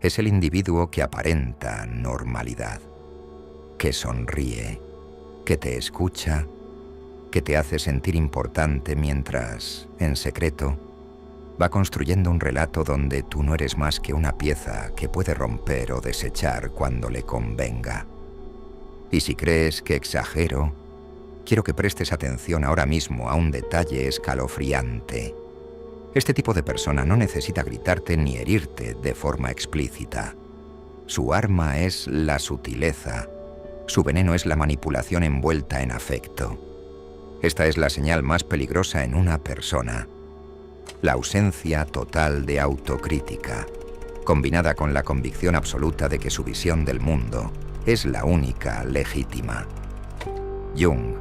Es el individuo que aparenta normalidad, que sonríe, que te escucha, que te hace sentir importante mientras, en secreto, va construyendo un relato donde tú no eres más que una pieza que puede romper o desechar cuando le convenga. Y si crees que exagero, quiero que prestes atención ahora mismo a un detalle escalofriante. Este tipo de persona no necesita gritarte ni herirte de forma explícita. Su arma es la sutileza. Su veneno es la manipulación envuelta en afecto. Esta es la señal más peligrosa en una persona. La ausencia total de autocrítica, combinada con la convicción absoluta de que su visión del mundo es la única legítima. Jung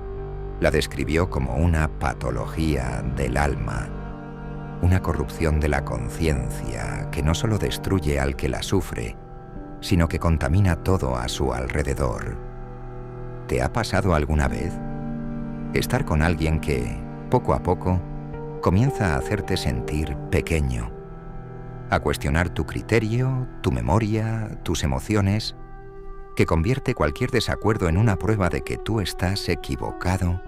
la describió como una patología del alma, una corrupción de la conciencia que no solo destruye al que la sufre, sino que contamina todo a su alrededor. ¿Te ha pasado alguna vez estar con alguien que, poco a poco, comienza a hacerte sentir pequeño, a cuestionar tu criterio, tu memoria, tus emociones, que convierte cualquier desacuerdo en una prueba de que tú estás equivocado,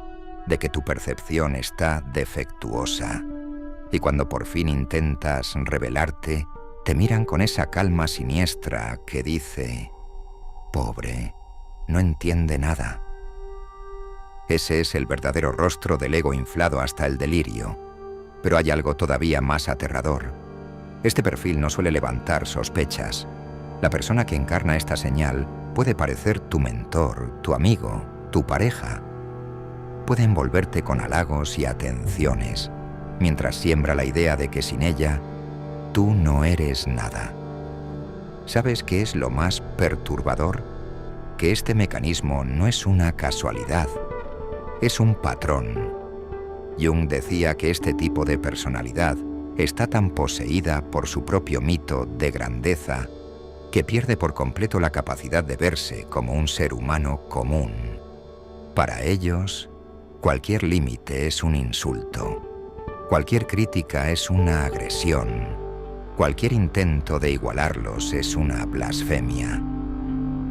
de que tu percepción está defectuosa? Y cuando por fin intentas rebelarte, te miran con esa calma siniestra que dice: pobre, no entiende nada. Ese es el verdadero rostro del ego inflado hasta el delirio. Pero hay algo todavía más aterrador. Este perfil no suele levantar sospechas. La persona que encarna esta señal puede parecer tu mentor, tu amigo, tu pareja. Puede envolverte con halagos y atenciones, mientras siembra la idea de que sin ella, tú no eres nada. ¿Sabes qué es lo más perturbador? Que este mecanismo no es una casualidad, es un patrón. Jung decía que este tipo de personalidad está tan poseída por su propio mito de grandeza que pierde por completo la capacidad de verse como un ser humano común. Para ellos, cualquier límite es un insulto. Cualquier crítica es una agresión. Cualquier intento de igualarlos es una blasfemia.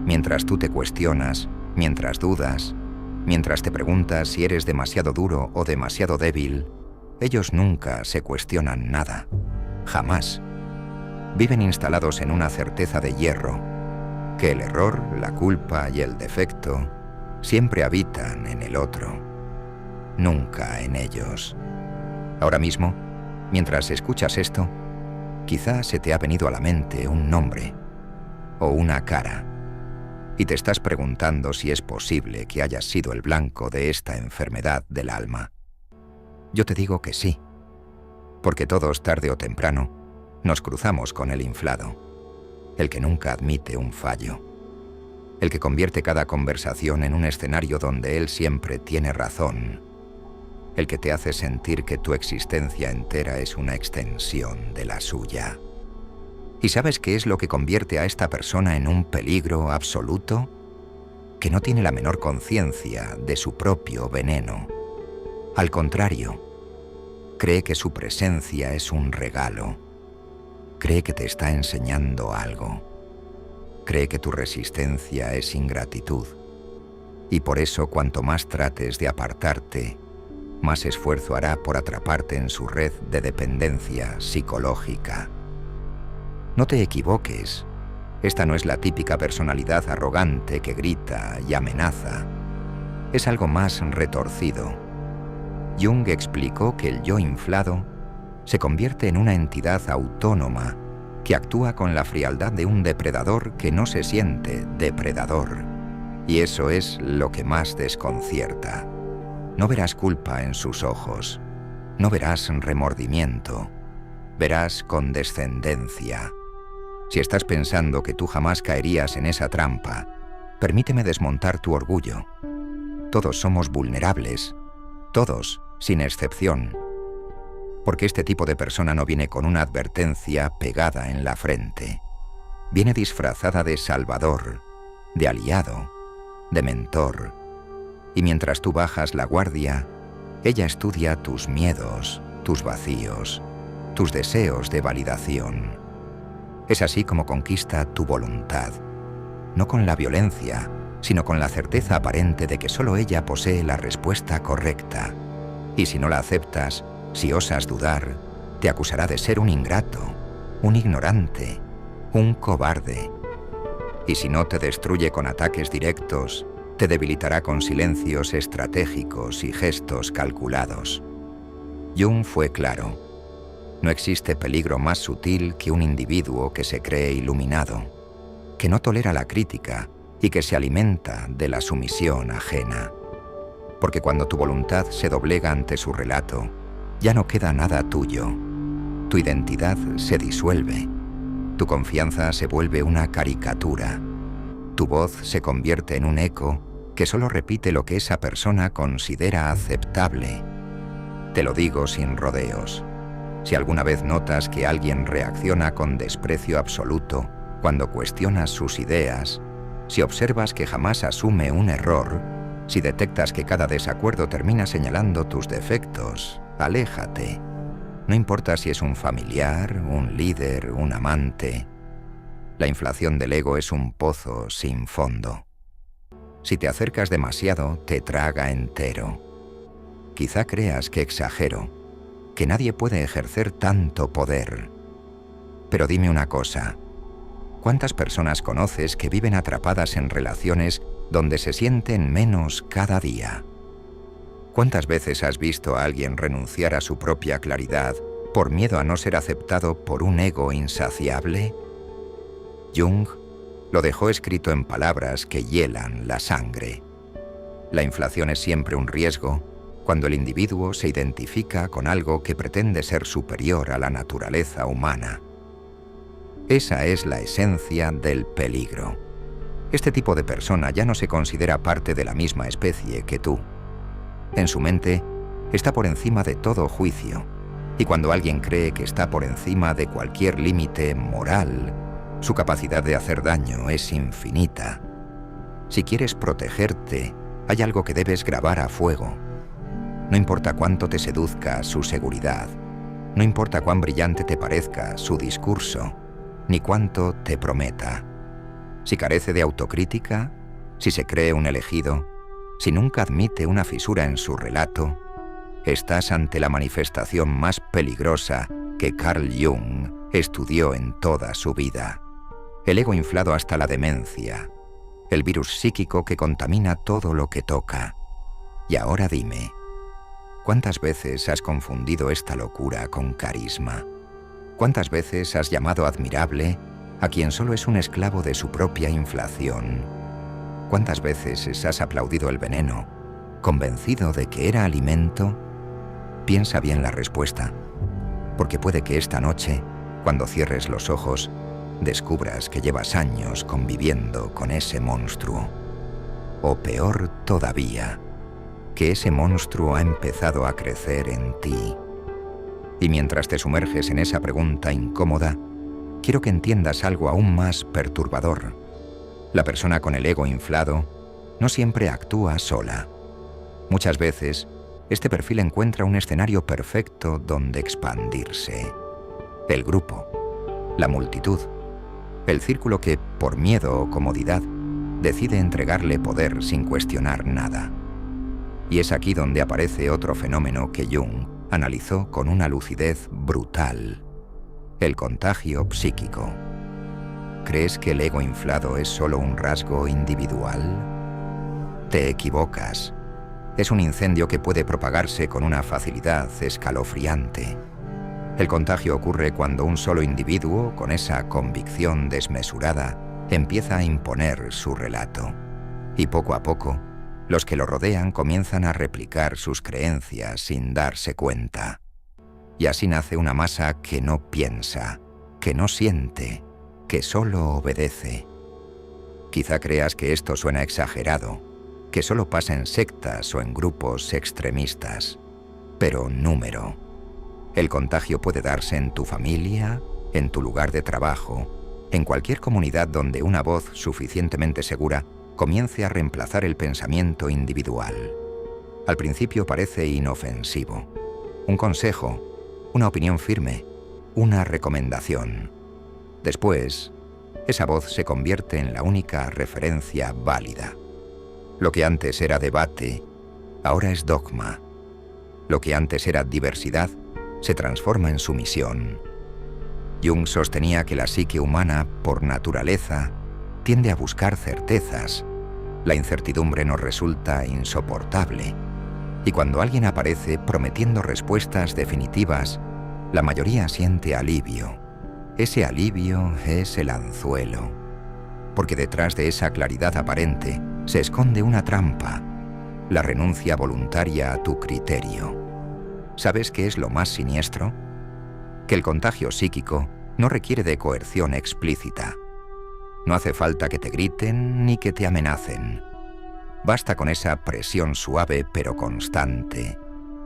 Mientras tú te cuestionas, mientras dudas, mientras te preguntas si eres demasiado duro o demasiado débil, ellos nunca se cuestionan nada. Jamás. Viven instalados en una certeza de hierro, que el error, la culpa y el defecto siempre habitan en el otro, nunca en ellos. Ahora mismo, mientras escuchas esto, quizá se te ha venido a la mente un nombre o una cara y te estás preguntando si es posible que hayas sido el blanco de esta enfermedad del alma. Yo te digo que sí, porque todos, tarde o temprano, nos cruzamos con el inflado, el que nunca admite un fallo, el que convierte cada conversación en un escenario donde él siempre tiene razón, el que te hace sentir que tu existencia entera es una extensión de la suya. ¿Y sabes qué es lo que convierte a esta persona en un peligro absoluto? Que no tiene la menor conciencia de su propio veneno. Al contrario, cree que su presencia es un regalo. Cree que te está enseñando algo. Cree que tu resistencia es ingratitud. Y por eso, cuanto más trates de apartarte, más esfuerzo hará por atraparte en su red de dependencia psicológica. No te equivoques. Esta no es la típica personalidad arrogante que grita y amenaza. Es algo más retorcido. Jung explicó que el yo inflado se convierte en una entidad autónoma que actúa con la frialdad de un depredador que no se siente depredador. Y eso es lo que más desconcierta. No verás culpa en sus ojos, no verás remordimiento, verás condescendencia. Si estás pensando que tú jamás caerías en esa trampa, permíteme desmontar tu orgullo. Todos somos vulnerables, todos, sin excepción. Porque este tipo de persona no viene con una advertencia pegada en la frente. Viene disfrazada de salvador, de aliado, de mentor. Y mientras tú bajas la guardia, ella estudia tus miedos, tus vacíos, tus deseos de validación. Es así como conquista tu voluntad, no con la violencia, sino con la certeza aparente de que solo ella posee la respuesta correcta. Y si no la aceptas, si osas dudar, te acusará de ser un ingrato, un ignorante, un cobarde. Y si no te destruye con ataques directos, te debilitará con silencios estratégicos y gestos calculados. Jung fue claro. No existe peligro más sutil que un individuo que se cree iluminado, que no tolera la crítica y que se alimenta de la sumisión ajena. Porque cuando tu voluntad se doblega ante su relato, ya no queda nada tuyo. Tu identidad se disuelve. Tu confianza se vuelve una caricatura. Tu voz se convierte en un eco que solo repite lo que esa persona considera aceptable. Te lo digo sin rodeos. Si alguna vez notas que alguien reacciona con desprecio absoluto cuando cuestionas sus ideas, si observas que jamás asume un error, si detectas que cada desacuerdo termina señalando tus defectos, aléjate. No importa si es un familiar, un líder, un amante. La inflación del ego es un pozo sin fondo. Si te acercas demasiado, te traga entero. Quizá creas que exagero, que nadie puede ejercer tanto poder. Pero dime una cosa, ¿cuántas personas conoces que viven atrapadas en relaciones donde se sienten menos cada día? ¿Cuántas veces has visto a alguien renunciar a su propia claridad por miedo a no ser aceptado por un ego insaciable? Jung lo dejó escrito en palabras que hielan la sangre. La inflación es siempre un riesgo cuando el individuo se identifica con algo que pretende ser superior a la naturaleza humana. Esa es la esencia del peligro. Este tipo de persona ya no se considera parte de la misma especie que tú. En su mente, está por encima de todo juicio, y cuando alguien cree que está por encima de cualquier límite moral, su capacidad de hacer daño es infinita. Si quieres protegerte, hay algo que debes grabar a fuego. No importa cuánto te seduzca su seguridad, no importa cuán brillante te parezca su discurso, ni cuánto te prometa. Si carece de autocrítica, si se cree un elegido, si nunca admite una fisura en su relato, estás ante la manifestación más peligrosa que Carl Jung estudió en toda su vida. El ego inflado hasta la demencia, el virus psíquico que contamina todo lo que toca. Y ahora dime, ¿cuántas veces has confundido esta locura con carisma? ¿Cuántas veces has llamado admirable a quien solo es un esclavo de su propia inflación? ¿Cuántas veces has aplaudido el veneno, convencido de que era alimento? Piensa bien la respuesta, porque puede que esta noche, cuando cierres los ojos, descubras que llevas años conviviendo con ese monstruo. O peor todavía, que ese monstruo ha empezado a crecer en ti. Y mientras te sumerges en esa pregunta incómoda, quiero que entiendas algo aún más perturbador. La persona con el ego inflado no siempre actúa sola. Muchas veces, este perfil encuentra un escenario perfecto donde expandirse. El grupo, la multitud, el círculo que, por miedo o comodidad, decide entregarle poder sin cuestionar nada. Y es aquí donde aparece otro fenómeno que Jung analizó con una lucidez brutal: el contagio psíquico. ¿Crees que el ego inflado es solo un rasgo individual? Te equivocas. Es un incendio que puede propagarse con una facilidad escalofriante. El contagio ocurre cuando un solo individuo, con esa convicción desmesurada, empieza a imponer su relato. Y poco a poco, los que lo rodean comienzan a replicar sus creencias sin darse cuenta. Y así nace una masa que no piensa, que no siente, que solo obedece. Quizá creas que esto suena exagerado, que solo pasa en sectas o en grupos extremistas. Pero número. El contagio puede darse en tu familia, en tu lugar de trabajo, en cualquier comunidad donde una voz suficientemente segura comience a reemplazar el pensamiento individual. Al principio parece inofensivo. Un consejo, una opinión firme, una recomendación. Después, esa voz se convierte en la única referencia válida. Lo que antes era debate, ahora es dogma. Lo que antes era diversidad, se transforma en sumisión. Jung sostenía que la psique humana, por naturaleza, tiende a buscar certezas. La incertidumbre nos resulta insoportable. Y cuando alguien aparece prometiendo respuestas definitivas, la mayoría siente alivio. Ese alivio es el anzuelo. Porque detrás de esa claridad aparente se esconde una trampa, la renuncia voluntaria a tu criterio. ¿Sabes qué es lo más siniestro? Que el contagio psíquico no requiere de coerción explícita. No hace falta que te griten ni que te amenacen. Basta con esa presión suave pero constante,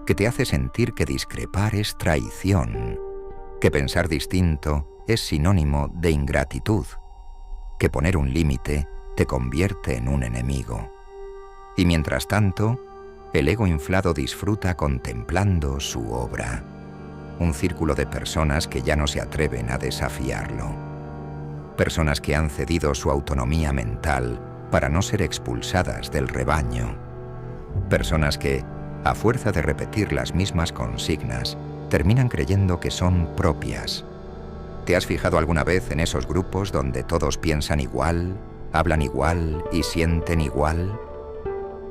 que te hace sentir que discrepar es traición, que pensar distinto es sinónimo de ingratitud, que poner un límite te convierte en un enemigo. Y mientras tanto, el ego inflado disfruta contemplando su obra. Un círculo de personas que ya no se atreven a desafiarlo. Personas que han cedido su autonomía mental para no ser expulsadas del rebaño. Personas que, a fuerza de repetir las mismas consignas, terminan creyendo que son propias. ¿Te has fijado alguna vez en esos grupos donde todos piensan igual, hablan igual y sienten igual?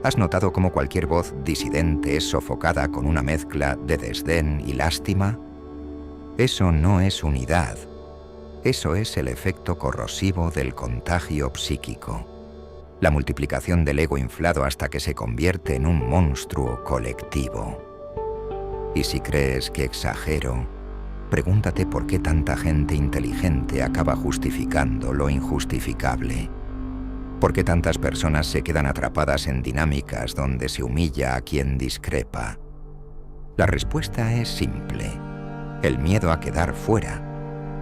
¿Has notado cómo cualquier voz disidente es sofocada con una mezcla de desdén y lástima? Eso no es unidad. Eso es el efecto corrosivo del contagio psíquico. La multiplicación del ego inflado hasta que se convierte en un monstruo colectivo. Y si crees que exagero, pregúntate por qué tanta gente inteligente acaba justificando lo injustificable. ¿Por qué tantas personas se quedan atrapadas en dinámicas donde se humilla a quien discrepa? La respuesta es simple. El miedo a quedar fuera.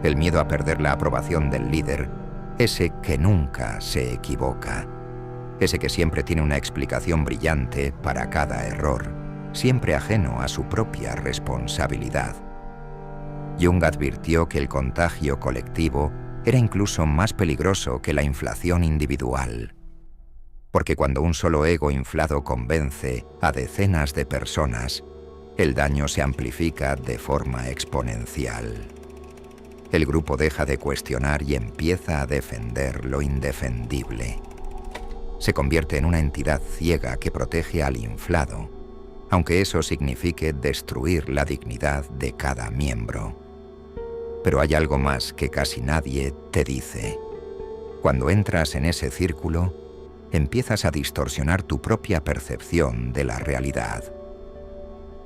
El miedo a perder la aprobación del líder, ese que nunca se equivoca. Ese que siempre tiene una explicación brillante para cada error, siempre ajeno a su propia responsabilidad. Jung advirtió que el contagio colectivo era incluso más peligroso que la inflación individual. Porque cuando un solo ego inflado convence a decenas de personas, el daño se amplifica de forma exponencial. El grupo deja de cuestionar y empieza a defender lo indefendible. Se convierte en una entidad ciega que protege al inflado, aunque eso signifique destruir la dignidad de cada miembro. Pero hay algo más que casi nadie te dice. Cuando entras en ese círculo, empiezas a distorsionar tu propia percepción de la realidad.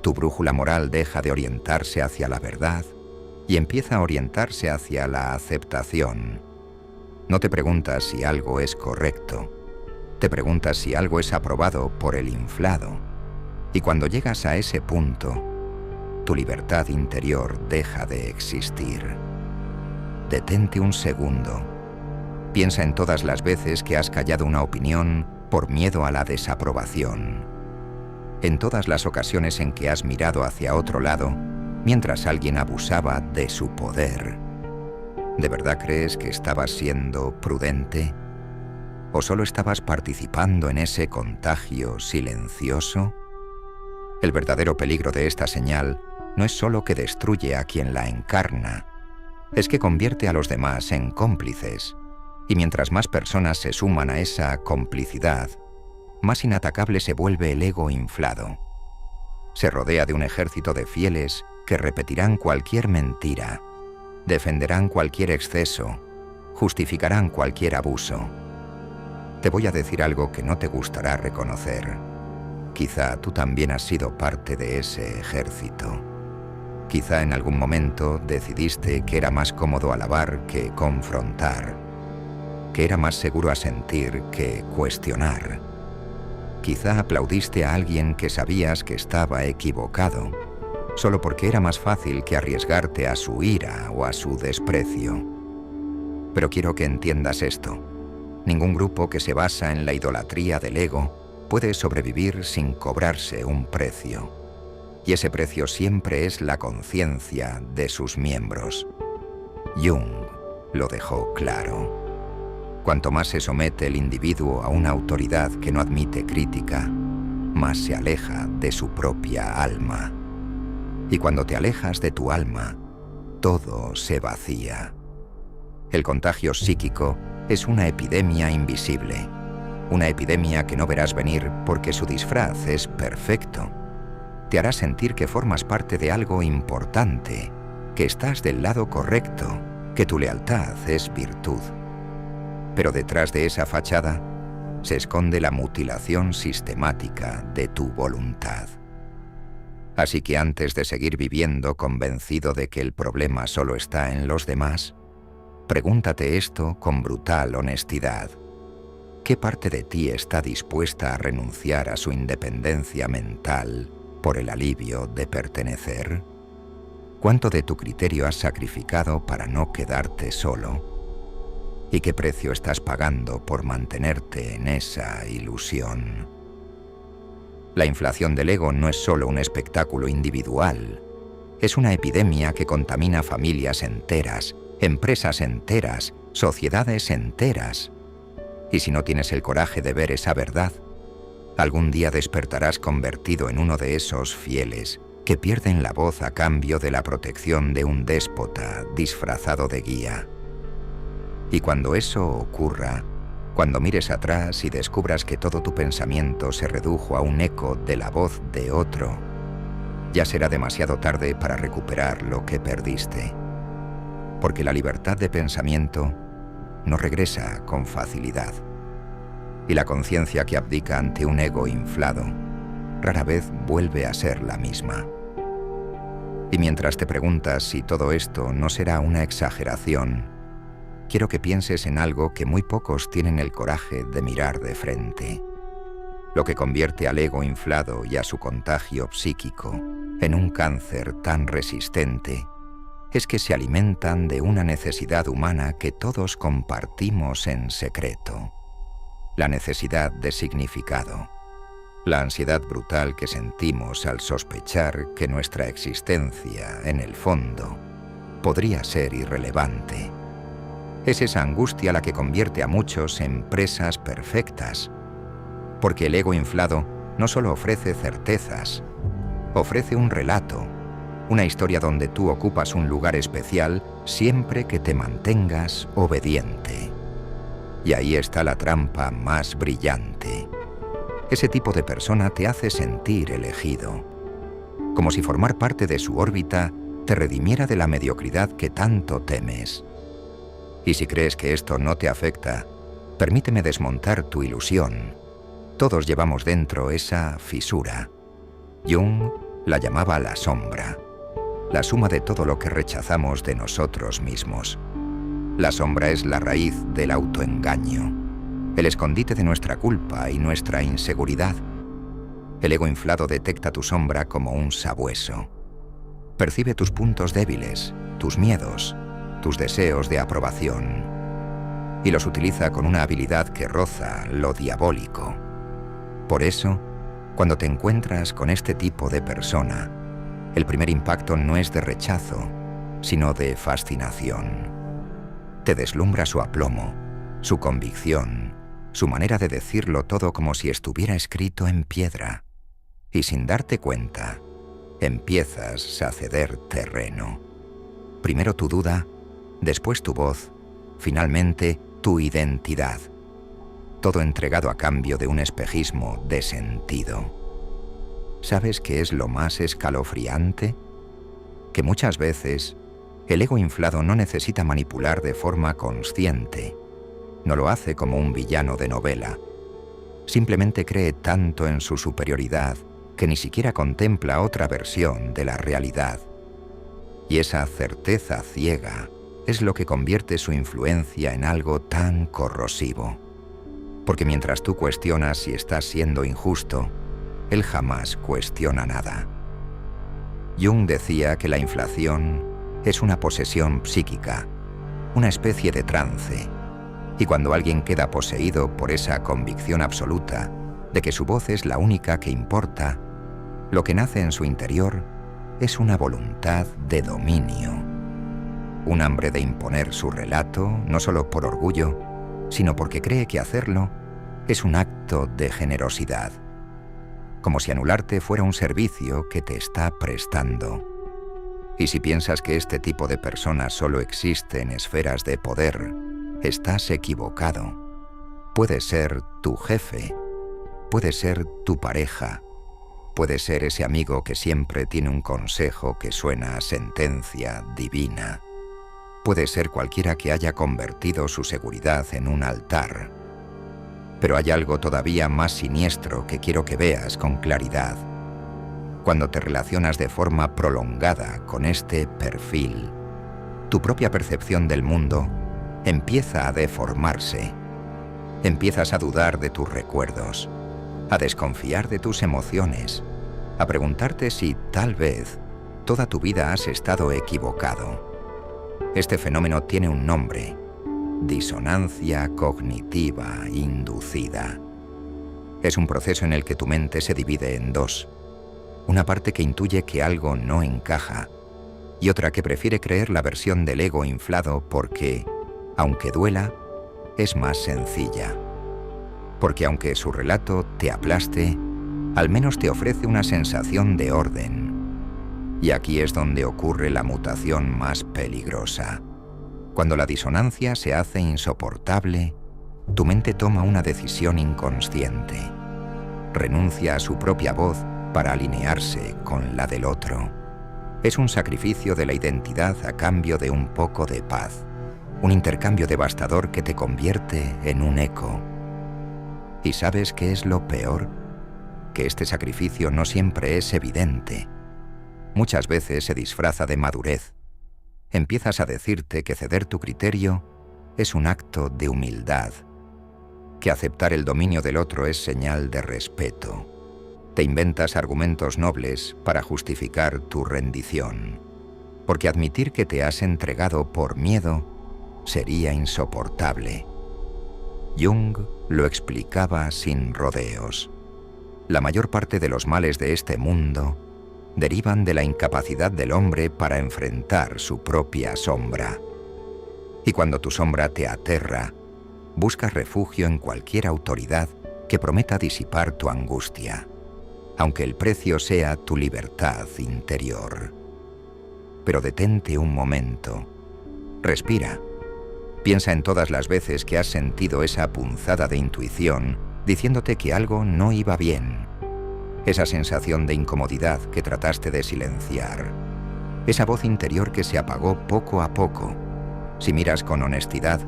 Tu brújula moral deja de orientarse hacia la verdad y empieza a orientarse hacia la aceptación. No te preguntas si algo es correcto. Te preguntas si algo es aprobado por el inflado. Y cuando llegas a ese punto, tu libertad interior deja de existir. Detente un segundo. Piensa en todas las veces que has callado una opinión por miedo a la desaprobación. En todas las ocasiones en que has mirado hacia otro lado mientras alguien abusaba de su poder. ¿De verdad crees que estabas siendo prudente? ¿O solo estabas participando en ese contagio silencioso? El verdadero peligro de esta señal no es solo que destruye a quien la encarna, es que convierte a los demás en cómplices, y mientras más personas se suman a esa complicidad, más inatacable se vuelve el ego inflado. Se rodea de un ejército de fieles que repetirán cualquier mentira, defenderán cualquier exceso, justificarán cualquier abuso. Te voy a decir algo que no te gustará reconocer. Quizá tú también has sido parte de ese ejército. Quizá en algún momento decidiste que era más cómodo alabar que confrontar, que era más seguro asentir que cuestionar. Quizá aplaudiste a alguien que sabías que estaba equivocado, solo porque era más fácil que arriesgarte a su ira o a su desprecio. Pero quiero que entiendas esto. Ningún grupo que se basa en la idolatría del ego puede sobrevivir sin cobrarse un precio. Y ese precio siempre es la conciencia de sus miembros. Jung, lo dejó claro. Cuanto más se somete el individuo a una autoridad que no admite crítica, más se aleja de su propia alma. Y cuando te alejas de tu alma, todo se vacía. El contagio psíquico es una epidemia invisible, una epidemia que no verás venir porque su disfraz es perfecto. Te hará sentir que formas parte de algo importante, que estás del lado correcto, que tu lealtad es virtud. Pero detrás de esa fachada se esconde la mutilación sistemática de tu voluntad. Así que antes de seguir viviendo convencido de que el problema solo está en los demás, pregúntate esto con brutal honestidad. ¿Qué parte de ti está dispuesta a renunciar a su independencia mental por el alivio de pertenecer? ¿Cuánto de tu criterio has sacrificado para no quedarte solo? ¿Y qué precio estás pagando por mantenerte en esa ilusión? La inflación del ego no es solo un espectáculo individual, es una epidemia que contamina familias enteras, empresas enteras, sociedades enteras. Y si no tienes el coraje de ver esa verdad, algún día despertarás convertido en uno de esos fieles que pierden la voz a cambio de la protección de un déspota disfrazado de guía. Y cuando eso ocurra, cuando mires atrás y descubras que todo tu pensamiento se redujo a un eco de la voz de otro, ya será demasiado tarde para recuperar lo que perdiste. Porque la libertad de pensamiento no regresa con facilidad. Y la conciencia que abdica ante un ego inflado rara vez vuelve a ser la misma. Y mientras te preguntas si todo esto no será una exageración, quiero que pienses en algo que muy pocos tienen el coraje de mirar de frente. Lo que convierte al ego inflado y a su contagio psíquico en un cáncer tan resistente es que se alimentan de una necesidad humana que todos compartimos en secreto: la necesidad de significado, la ansiedad brutal que sentimos al sospechar que nuestra existencia, en el fondo, podría ser irrelevante. Es esa angustia la que convierte a muchos en presas perfectas, porque el ego inflado no solo ofrece certezas, ofrece un relato, una historia donde tú ocupas un lugar especial siempre que te mantengas obediente. Y ahí está la trampa más brillante. Ese tipo de persona te hace sentir elegido, como si formar parte de su órbita te redimiera de la mediocridad que tanto temes. Y si crees que esto no te afecta, permíteme desmontar tu ilusión. Todos llevamos dentro esa fisura. Jung la llamaba la sombra, la suma de todo lo que rechazamos de nosotros mismos. La sombra es la raíz del autoengaño, el escondite de nuestra culpa y nuestra inseguridad. El ego inflado detecta tu sombra como un sabueso. Percibe tus puntos débiles, tus miedos, tus deseos de aprobación, y los utiliza con una habilidad que roza lo diabólico. Por eso, cuando te encuentras con este tipo de persona, el primer impacto no es de rechazo, sino de fascinación. Te deslumbra su aplomo, su convicción, su manera de decirlo todo como si estuviera escrito en piedra, y sin darte cuenta, empiezas a ceder terreno. Primero tu duda, después tu voz, finalmente tu identidad. Todo entregado a cambio de un espejismo de sentido. ¿Sabes qué es lo más escalofriante? Que muchas veces el ego inflado no necesita manipular de forma consciente. No lo hace como un villano de novela. Simplemente cree tanto en su superioridad que ni siquiera contempla otra versión de la realidad. Y esa certeza ciega es lo que convierte su influencia en algo tan corrosivo. Porque mientras tú cuestionas si estás siendo injusto, él jamás cuestiona nada. Jung decía que la inflación es una posesión psíquica, una especie de trance, y cuando alguien queda poseído por esa convicción absoluta de que su voz es la única que importa, lo que nace en su interior es una voluntad de dominio. un hambre de imponer su relato, no solo por orgullo, sino porque cree que hacerlo es un acto de generosidad, como si anularte fuera un servicio que te está prestando. Y si piensas que este tipo de personas solo existe en esferas de poder, estás equivocado. Puede ser tu jefe, puede ser tu pareja, puede ser ese amigo que siempre tiene un consejo que suena a sentencia divina. Puede ser cualquiera que haya convertido su seguridad en un altar. Pero hay algo todavía más siniestro que quiero que veas con claridad. Cuando te relacionas de forma prolongada con este perfil, tu propia percepción del mundo empieza a deformarse. Empiezas a dudar de tus recuerdos, a desconfiar de tus emociones, a preguntarte si tal vez toda tu vida has estado equivocado. Este fenómeno tiene un nombre: disonancia cognitiva inducida. Es un proceso en el que tu mente se divide en dos. Una parte que intuye que algo no encaja y otra que prefiere creer la versión del ego inflado porque, aunque duela, es más sencilla. Porque aunque su relato te aplaste, al menos te ofrece una sensación de orden. Y aquí es donde ocurre la mutación más peligrosa. Cuando la disonancia se hace insoportable, tu mente toma una decisión inconsciente. Renuncia a su propia voz para alinearse con la del otro. Es un sacrificio de la identidad a cambio de un poco de paz. Un intercambio devastador que te convierte en un eco. ¿Y sabes qué es lo peor? Que este sacrificio no siempre es evidente. Muchas veces se disfraza de madurez. Empiezas a decirte que ceder tu criterio es un acto de humildad, que aceptar el dominio del otro es señal de respeto. Te inventas argumentos nobles para justificar tu rendición, porque admitir que te has entregado por miedo sería insoportable. Jung lo explicaba sin rodeos. La mayor parte de los males de este mundo derivan de la incapacidad del hombre para enfrentar su propia sombra. Y cuando tu sombra te aterra, buscas refugio en cualquier autoridad que prometa disipar tu angustia, aunque el precio sea tu libertad interior. Pero detente un momento. Respira. Piensa en todas las veces que has sentido esa punzada de intuición diciéndote que algo no iba bien. Esa sensación de incomodidad que trataste de silenciar. Esa voz interior que se apagó poco a poco. Si miras con honestidad,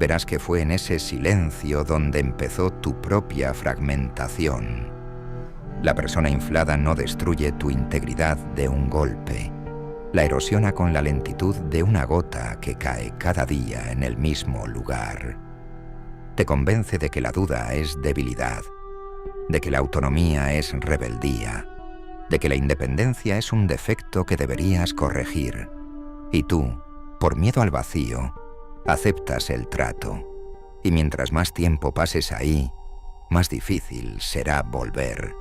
verás que fue en ese silencio donde empezó tu propia fragmentación. La persona inflada no destruye tu integridad de un golpe. La erosiona con la lentitud de una gota que cae cada día en el mismo lugar. Te convence de que la duda es debilidad, de que la autonomía es rebeldía, de que la independencia es un defecto que deberías corregir. Y tú, por miedo al vacío, aceptas el trato. Y mientras más tiempo pases ahí, más difícil será volver.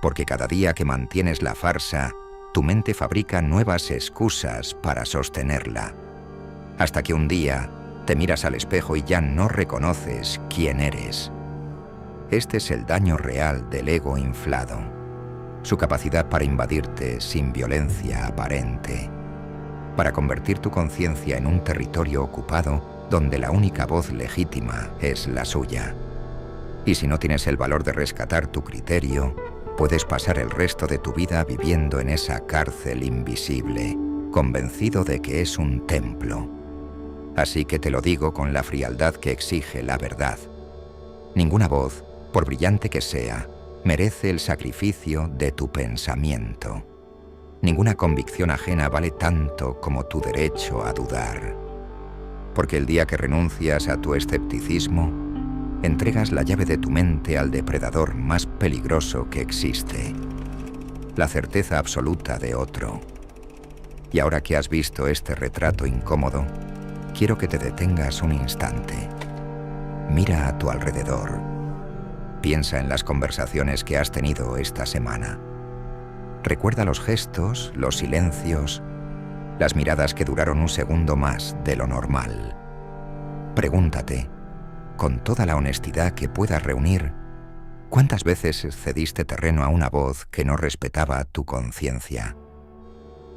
Porque cada día que mantienes la farsa, tu mente fabrica nuevas excusas para sostenerla. Hasta que un día te miras al espejo y ya no reconoces quién eres. Este es el daño real del ego inflado. Su capacidad para invadirte sin violencia aparente. Para convertir tu conciencia en un territorio ocupado donde la única voz legítima es la suya. Y si no tienes el valor de rescatar tu criterio, puedes pasar el resto de tu vida viviendo en esa cárcel invisible, convencido de que es un templo. Así que te lo digo con la frialdad que exige la verdad. Ninguna voz, por brillante que sea, merece el sacrificio de tu pensamiento. Ninguna convicción ajena vale tanto como tu derecho a dudar. Porque el día que renuncias a tu escepticismo, entregas la llave de tu mente al depredador más peligroso que existe, la certeza absoluta de otro. Y ahora que has visto este retrato incómodo, quiero que te detengas un instante. Mira a tu alrededor. Piensa en las conversaciones que has tenido esta semana. Recuerda los gestos, los silencios las miradas que duraron un segundo más de lo normal. Pregúntate, con toda la honestidad que puedas reunir, ¿cuántas veces cediste terreno a una voz que no respetaba tu conciencia?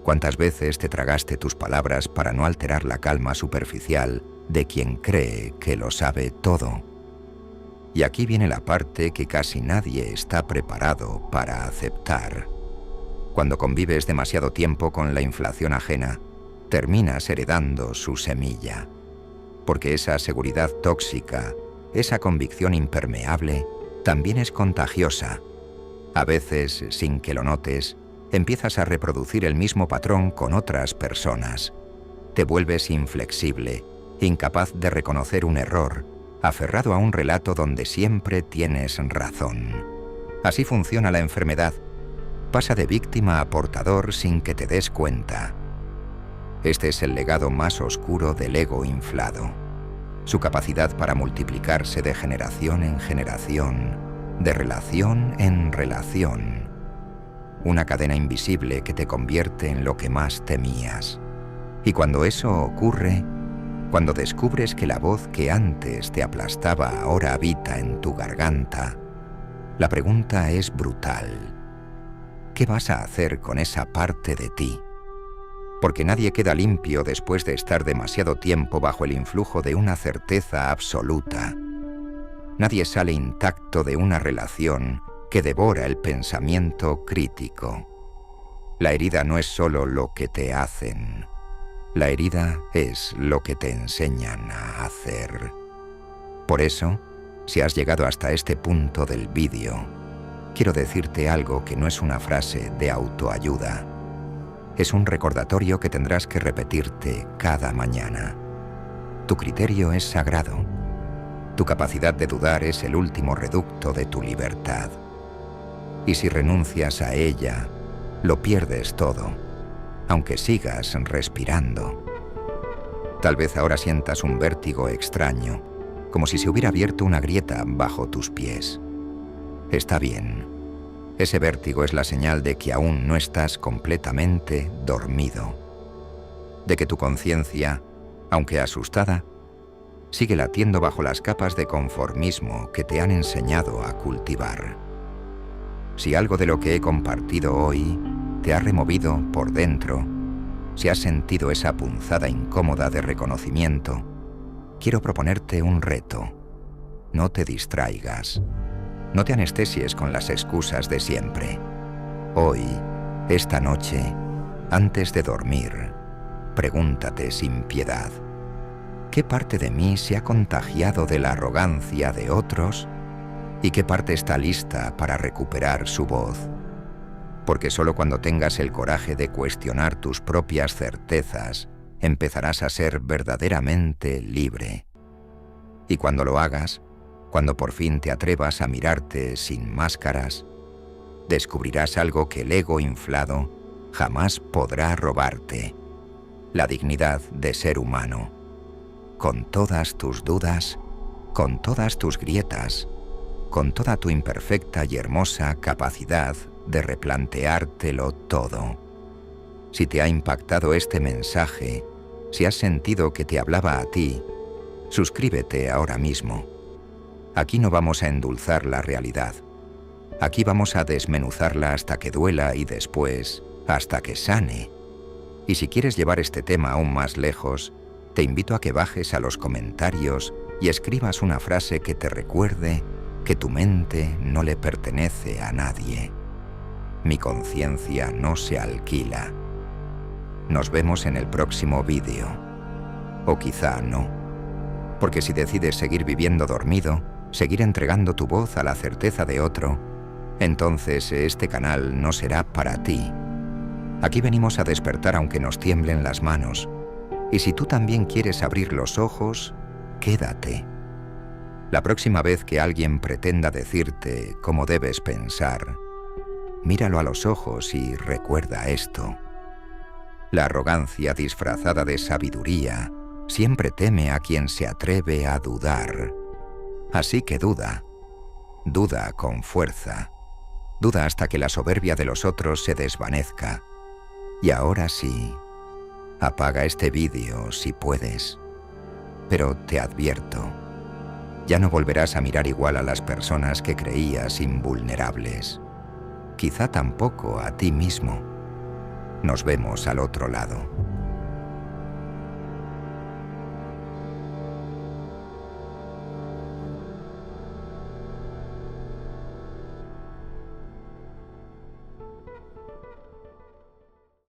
¿Cuántas veces te tragaste tus palabras para no alterar la calma superficial de quien cree que lo sabe todo? Y aquí viene la parte que casi nadie está preparado para aceptar. Cuando convives demasiado tiempo con la inflación ajena, terminas heredando su semilla. Porque esa seguridad tóxica, esa convicción impermeable, también es contagiosa. A veces, sin que lo notes, empiezas a reproducir el mismo patrón con otras personas. Te vuelves inflexible, incapaz de reconocer un error, aferrado a un relato donde siempre tienes razón. Así funciona la enfermedad. Pasa de víctima a portador sin que te des cuenta. Este es el legado más oscuro del ego inflado. Su capacidad para multiplicarse de generación en generación, de relación en relación. Una cadena invisible que te convierte en lo que más temías. Y cuando eso ocurre, cuando descubres que la voz que antes te aplastaba ahora habita en tu garganta, la pregunta es brutal. ¿Qué vas a hacer con esa parte de ti? Porque nadie queda limpio después de estar demasiado tiempo bajo el influjo de una certeza absoluta. Nadie sale intacto de una relación que devora el pensamiento crítico. La herida no es solo lo que te hacen. La herida es lo que te enseñan a hacer. Por eso, si has llegado hasta este punto del vídeo, quiero decirte algo que no es una frase de autoayuda. Es un recordatorio que tendrás que repetirte cada mañana. Tu criterio es sagrado. Tu capacidad de dudar es el último reducto de tu libertad. Y si renuncias a ella, lo pierdes todo, aunque sigas respirando. Tal vez ahora sientas un vértigo extraño, como si se hubiera abierto una grieta bajo tus pies. Está bien. Ese vértigo es la señal de que aún no estás completamente dormido. De que tu conciencia, aunque asustada, sigue latiendo bajo las capas de conformismo que te han enseñado a cultivar. Si algo de lo que he compartido hoy te ha removido por dentro, si has sentido esa punzada incómoda de reconocimiento, quiero proponerte un reto. No te distraigas. No te anestesies con las excusas de siempre. Hoy, esta noche, antes de dormir, pregúntate sin piedad: ¿qué parte de mí se ha contagiado de la arrogancia de otros? ¿Y qué parte está lista para recuperar su voz? Porque solo cuando tengas el coraje de cuestionar tus propias certezas, empezarás a ser verdaderamente libre. Y cuando lo hagas, cuando por fin te atrevas a mirarte sin máscaras, descubrirás algo que el ego inflado jamás podrá robarte: la dignidad de ser humano. Con todas tus dudas, con todas tus grietas, con toda tu imperfecta y hermosa capacidad de replanteártelo todo. Si te ha impactado este mensaje, si has sentido que te hablaba a ti, suscríbete ahora mismo. Aquí no vamos a endulzar la realidad. Aquí vamos a desmenuzarla hasta que duela y después hasta que sane. Y si quieres llevar este tema aún más lejos, te invito a que bajes a los comentarios y escribas una frase que te recuerde que tu mente no le pertenece a nadie. Mi conciencia no se alquila. Nos vemos en el próximo vídeo. O quizá no. Porque si decides seguir viviendo dormido, seguir entregando tu voz a la certeza de otro, entonces este canal no será para ti. Aquí venimos a despertar aunque nos tiemblen las manos. Y si tú también quieres abrir los ojos, quédate. La próxima vez que alguien pretenda decirte cómo debes pensar, míralo a los ojos y recuerda esto. La arrogancia disfrazada de sabiduría siempre teme a quien se atreve a dudar. Así que duda. Duda con fuerza. Duda hasta que la soberbia de los otros se desvanezca. Y ahora sí, Apaga este vídeo si puedes. Pero te advierto, ya no volverás a mirar igual a las personas que creías invulnerables. Quizá tampoco a ti mismo. Nos vemos al otro lado.